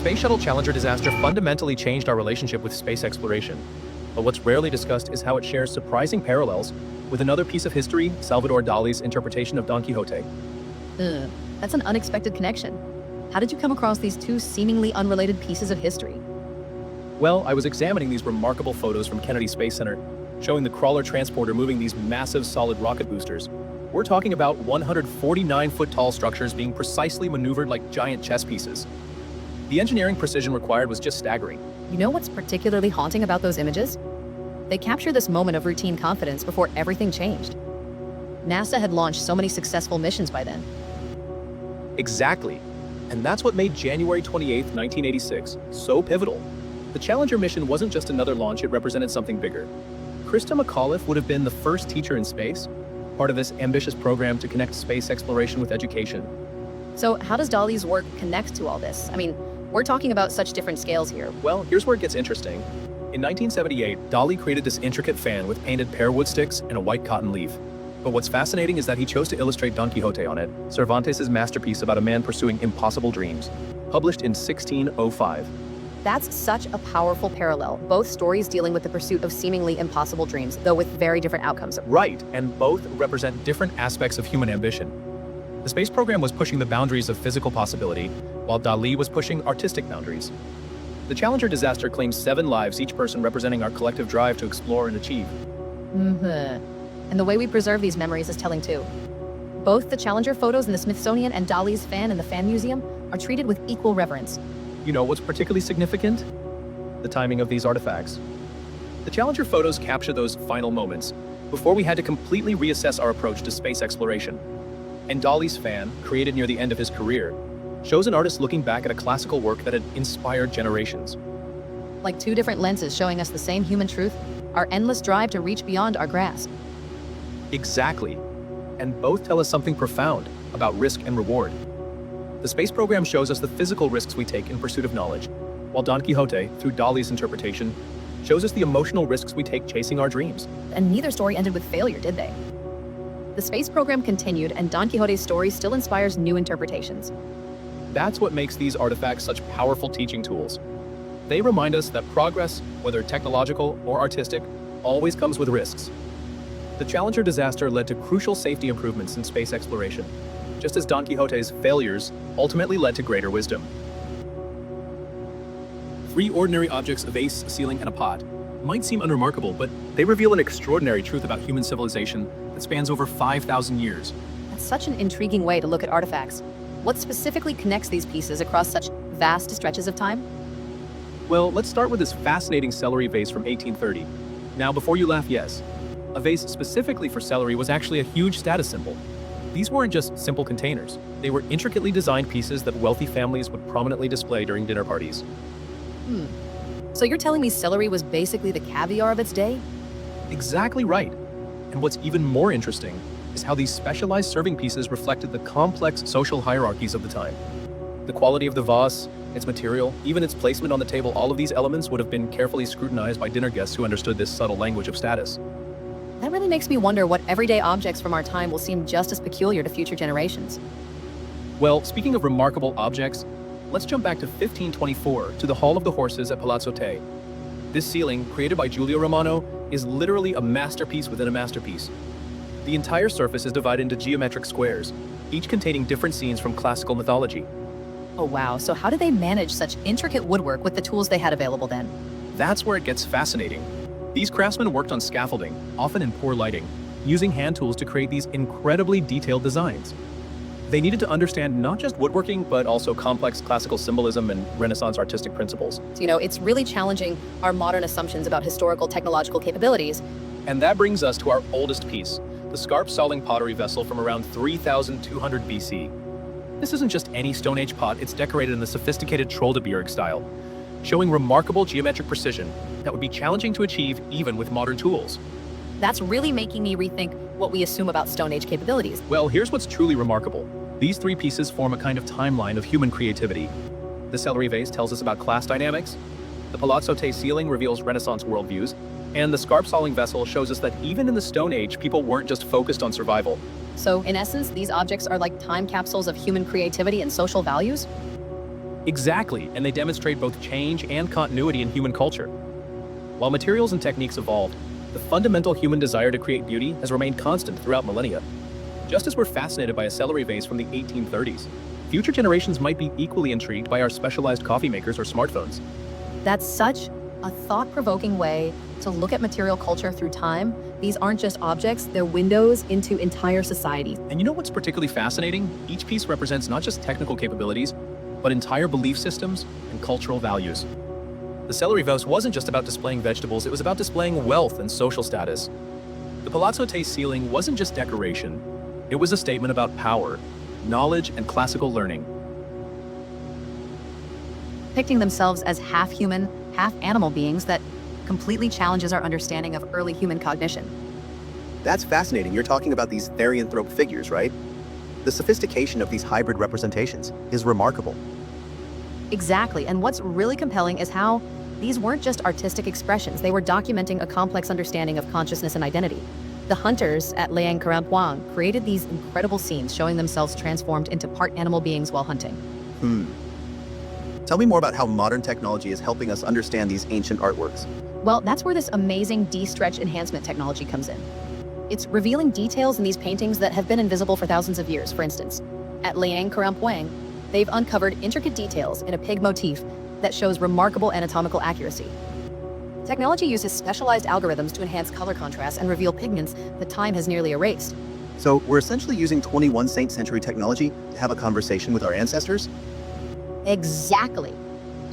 Space Shuttle Challenger disaster fundamentally changed our relationship with space exploration. But what's rarely discussed is how it shares surprising parallels with another piece of history, Salvador Dali's interpretation of Don Quixote. That's an unexpected connection. How did you come across these two seemingly unrelated pieces of history? Well, I was examining these remarkable photos from Kennedy Space Center, showing the crawler transporter moving these massive solid rocket boosters. We're talking about 149-foot-tall structures being precisely maneuvered like giant chess pieces. The engineering precision required was just staggering. You know what's particularly haunting about those images? They capture this moment of routine confidence before everything changed. NASA had launched so many successful missions by then. Exactly. And that's what made January 28, 1986 so pivotal. The Challenger mission wasn't just another launch, it represented something bigger. Krista McAuliffe would have been the first teacher in space, part of this ambitious program to connect space exploration with education. So how does Dali's work connect to all this? I mean, we're talking about such different scales here. Well, here's where it gets interesting. In 1978, Dali created this intricate fan with painted pear wood sticks and a white cotton leaf. But what's fascinating is that he chose to illustrate Don Quixote on it, Cervantes' masterpiece about a man pursuing impossible dreams, published in 1605. That's such a powerful parallel, both stories dealing with the pursuit of seemingly impossible dreams, though with very different outcomes. Right, and both represent different aspects of human ambition. The space program was pushing the boundaries of physical possibility, while Dali was pushing artistic boundaries. The Challenger disaster claims 7 lives, each person representing our collective drive to explore and achieve. And the way we preserve these memories is telling too. Both the Challenger photos in the Smithsonian and Dali's fan in the Fan Museum are treated with equal reverence. You know what's particularly significant? The timing of these artifacts. The Challenger photos capture those final moments, before we had to completely reassess our approach to space exploration. And Dali's fan, created near the end of his career, shows an artist looking back at a classical work that had inspired generations. Like two different lenses showing us the same human truth, our endless drive to reach beyond our grasp. Exactly. And both tell us something profound about risk and reward. The space program shows us the physical risks we take in pursuit of knowledge, while Don Quixote, through Dali's interpretation, shows us the emotional risks we take chasing our dreams. And neither story ended with failure, did they? The space program continued, and Don Quixote's story still inspires new interpretations. That's what makes these artifacts such powerful teaching tools. They remind us that progress, whether technological or artistic, always comes with risks. The Challenger disaster led to crucial safety improvements in space exploration, just as Don Quixote's failures ultimately led to greater wisdom. 3 ordinary objects, a vase, a ceiling, and a pot, might seem unremarkable, but they reveal an extraordinary truth about human civilization that spans over 5,000 years. That's such an intriguing way to look at artifacts. What specifically connects these pieces across such vast stretches of time? Well, let's start with this fascinating celery vase from 1830. Now, before you laugh, yes, a vase specifically for celery was actually a huge status symbol. These weren't just simple containers. They were intricately designed pieces that wealthy families would prominently display during dinner parties. So you're telling me celery was basically the caviar of its day? Exactly right. And what's even more interesting is how these specialized serving pieces reflected the complex social hierarchies of the time. The quality of the vase, its material, even its placement on the table, all of these elements would have been carefully scrutinized by dinner guests who understood this subtle language of status. That really makes me wonder what everyday objects from our time will seem just as peculiar to future generations. Well, speaking of remarkable objects, let's jump back to 1524 to the Hall of the Horses at Palazzo Te. This ceiling, created by Giulio Romano, is literally a masterpiece within a masterpiece. The entire surface is divided into geometric squares, each containing different scenes from classical mythology. Oh wow, so how did they manage such intricate woodwork with the tools they had available then? That's where it gets fascinating. These craftsmen worked on scaffolding, often in poor lighting, using hand tools to create these incredibly detailed designs. They needed to understand not just woodworking, but also complex classical symbolism and Renaissance artistic principles. So, it's really challenging our modern assumptions about historical technological capabilities. And that brings us to our oldest piece, the scarp-solving pottery vessel from around 3200 BC. This isn't just any Stone Age pot, it's decorated in the sophisticated Troll-de-Bjerg style, showing remarkable geometric precision that would be challenging to achieve even with modern tools. That's really making me rethink what we assume about Stone Age capabilities. Well, here's what's truly remarkable. These 3 pieces form a kind of timeline of human creativity. The celery vase tells us about class dynamics, the Palazzo Te ceiling reveals Renaissance worldviews, and the scarp-solving vessel shows us that even in the Stone Age, people weren't just focused on survival. So, in essence, these objects are like time capsules of human creativity and social values? Exactly, and they demonstrate both change and continuity in human culture. While materials and techniques evolved, the fundamental human desire to create beauty has remained constant throughout millennia. Just as we're fascinated by a celery vase from the 1830s, future generations might be equally intrigued by our specialized coffee makers or smartphones. That's such a thought-provoking way to look at material culture through time. These aren't just objects, they're windows into entire societies. And you know what's particularly fascinating? Each piece represents not just technical capabilities, but entire belief systems and cultural values. The celery vase wasn't just about displaying vegetables, it was about displaying wealth and social status. The Palazzo Te ceiling wasn't just decoration, it was a statement about power, knowledge, and classical learning. Depicting themselves as half human, half animal beings that completely challenges our understanding of early human cognition. That's fascinating. You're talking about these therianthrope figures, right? The sophistication of these hybrid representations is remarkable. Exactly, and what's really compelling is how these weren't just artistic expressions, they were documenting a complex understanding of consciousness and identity. The hunters at Liang Karampuang created these incredible scenes showing themselves transformed into part animal beings while hunting. Tell me more about how modern technology is helping us understand these ancient artworks. Well, that's where this amazing de-stretch enhancement technology comes in. It's revealing details in these paintings that have been invisible for thousands of years. For instance, at Liang Karampuang, they've uncovered intricate details in a pig motif that shows remarkable anatomical accuracy. Technology uses specialized algorithms to enhance color contrast and reveal pigments that time has nearly erased. So we're essentially using 21st century technology to have a conversation with our ancestors? Exactly.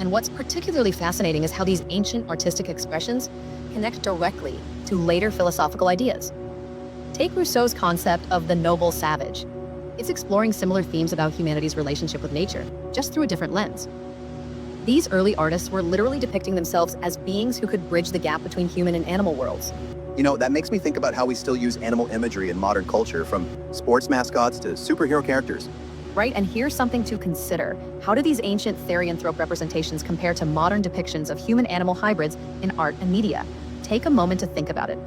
And what's particularly fascinating is how these ancient artistic expressions connect directly to later philosophical ideas. Take Rousseau's concept of the noble savage. It's exploring similar themes about humanity's relationship with nature, just through a different lens. These early artists were literally depicting themselves as beings who could bridge the gap between human and animal worlds. You know, that makes me think about how we still use animal imagery in modern culture, from sports mascots to superhero characters. Right, and here's something to consider. How do these ancient therianthrope representations compare to modern depictions of human-animal hybrids in art and media? Take a moment to think about it.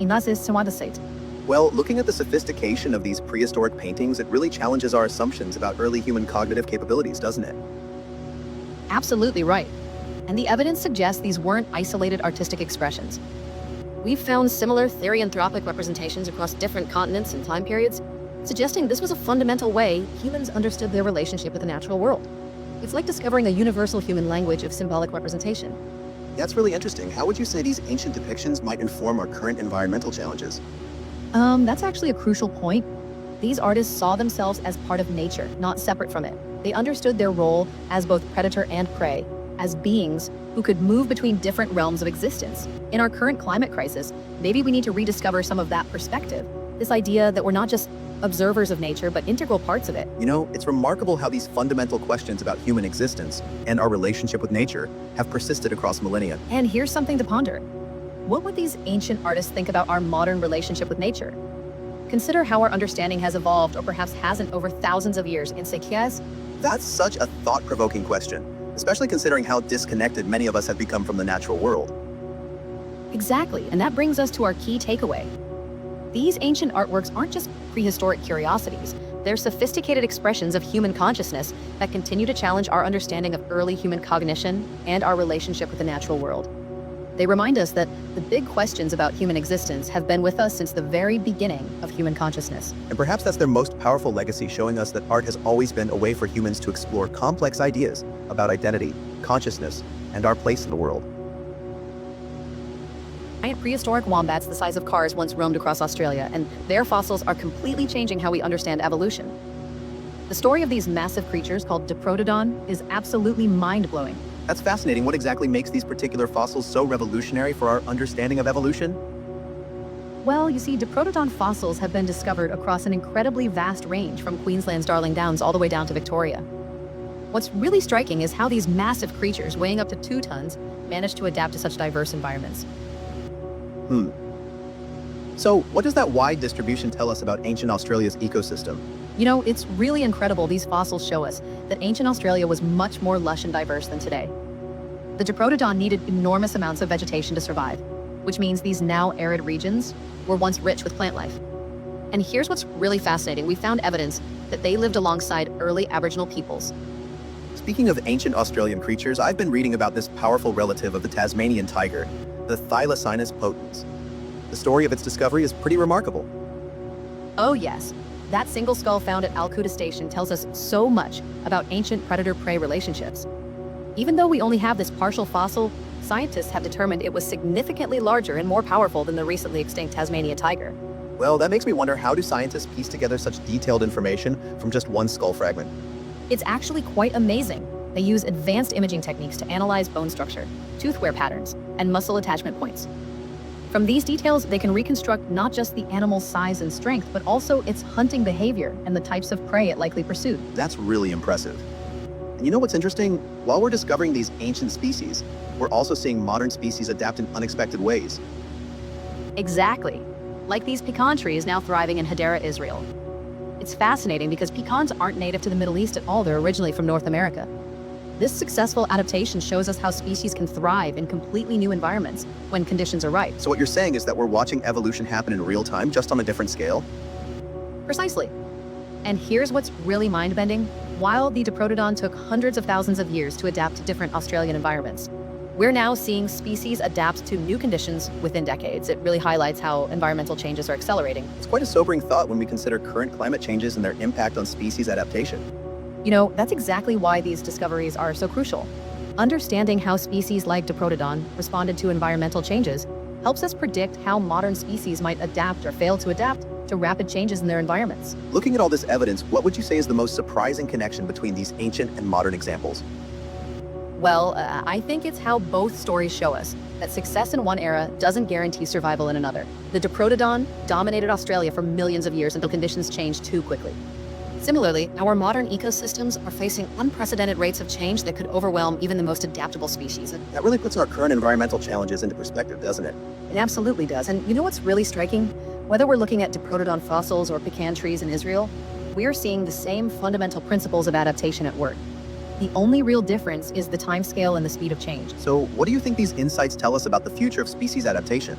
Well, looking at the sophistication of these prehistoric paintings, it really challenges our assumptions about early human cognitive capabilities, doesn't it? Absolutely right. And the evidence suggests these weren't isolated artistic expressions. We've found similar therianthropic representations across different continents and time periods, suggesting this was a fundamental way humans understood their relationship with the natural world. It's like discovering a universal human language of symbolic representation. That's really interesting. How would you say these ancient depictions might inform our current environmental challenges? That's actually a crucial point. These artists saw themselves as part of nature, not separate from it. They understood their role as both predator and prey, as beings who could move between different realms of existence. In our current climate crisis, maybe we need to rediscover some of that perspective. This idea that we're not just observers of nature, but integral parts of it. You know, it's remarkable how these fundamental questions about human existence and our relationship with nature have persisted across millennia. And here's something to ponder. What would these ancient artists think about our modern relationship with nature? Consider how our understanding has evolved, or perhaps hasn't, over thousands of years. That's such a thought-provoking question, especially considering how disconnected many of us have become from the natural world. Exactly, and that brings us to our key takeaway. These ancient artworks aren't just prehistoric curiosities. They're sophisticated expressions of human consciousness that continue to challenge our understanding of early human cognition and our relationship with the natural world. They remind us that the big questions about human existence have been with us since the very beginning of human consciousness. And perhaps that's their most powerful legacy, showing us that art has always been a way for humans to explore complex ideas about identity, consciousness, and our place in the world. Giant prehistoric wombats the size of cars once roamed across Australia, and their fossils are completely changing how we understand evolution. The story of these massive creatures, called Diprotodon, is absolutely mind-blowing. That's fascinating. What exactly makes these particular fossils so revolutionary for our understanding of evolution? Well, you see, Diprotodon fossils have been discovered across an incredibly vast range, from Queensland's Darling Downs all the way down to Victoria. What's really striking is how these massive creatures, weighing up to 2 tons, managed to adapt to such diverse environments. So, what does that wide distribution tell us about ancient Australia's ecosystem? You know, it's really incredible. These fossils show us that ancient Australia was much more lush and diverse than today. The Diprotodon needed enormous amounts of vegetation to survive, which means these now arid regions were once rich with plant life. And here's what's really fascinating. We found evidence that they lived alongside early Aboriginal peoples. Speaking of ancient Australian creatures, I've been reading about this powerful relative of the Tasmanian tiger, the Thylacinus potens. The story of its discovery is pretty remarkable. Oh yes, that single skull found at Alcuda Station tells us so much about ancient predator-prey relationships. Even though we only have this partial fossil, scientists have determined it was significantly larger and more powerful than the recently extinct Tasmanian tiger. Well, that makes me wonder, how do scientists piece together such detailed information from just one skull fragment? It's actually quite amazing. They use advanced imaging techniques to analyze bone structure, tooth wear patterns, and muscle attachment points. From these details, they can reconstruct not just the animal's size and strength, but also its hunting behavior and the types of prey it likely pursued. That's really impressive. And you know what's interesting? While we're discovering these ancient species, we're also seeing modern species adapt in unexpected ways. Exactly. Like these pecan trees now thriving in Hadera, Israel. It's fascinating because pecans aren't native to the Middle East at all. They're originally from North America. This successful adaptation shows us how species can thrive in completely new environments when conditions are right. So what you're saying is that we're watching evolution happen in real time, just on a different scale? Precisely. And here's what's really mind-bending. While the Diprotodon took hundreds of thousands of years to adapt to different Australian environments, we're now seeing species adapt to new conditions within decades. It really highlights how environmental changes are accelerating. It's quite a sobering thought when we consider current climate changes and their impact on species adaptation. You know, that's exactly why these discoveries are so crucial. Understanding how species like Diprotodon responded to environmental changes helps us predict how modern species might adapt or fail to adapt to rapid changes in their environments. Looking at all this evidence, what would you say is the most surprising connection between these ancient and modern examples? Well, I think it's how both stories show us that success in one era doesn't guarantee survival in another. The Diprotodon dominated Australia for millions of years until conditions changed too quickly. Similarly, our modern ecosystems are facing unprecedented rates of change that could overwhelm even the most adaptable species. That really puts our current environmental challenges into perspective, doesn't it? It absolutely does. And you know what's really striking? Whether we're looking at Diprotodon fossils or pecan trees in Israel, we're seeing the same fundamental principles of adaptation at work. The only real difference is the timescale and the speed of change. So what do you think these insights tell us about the future of species adaptation?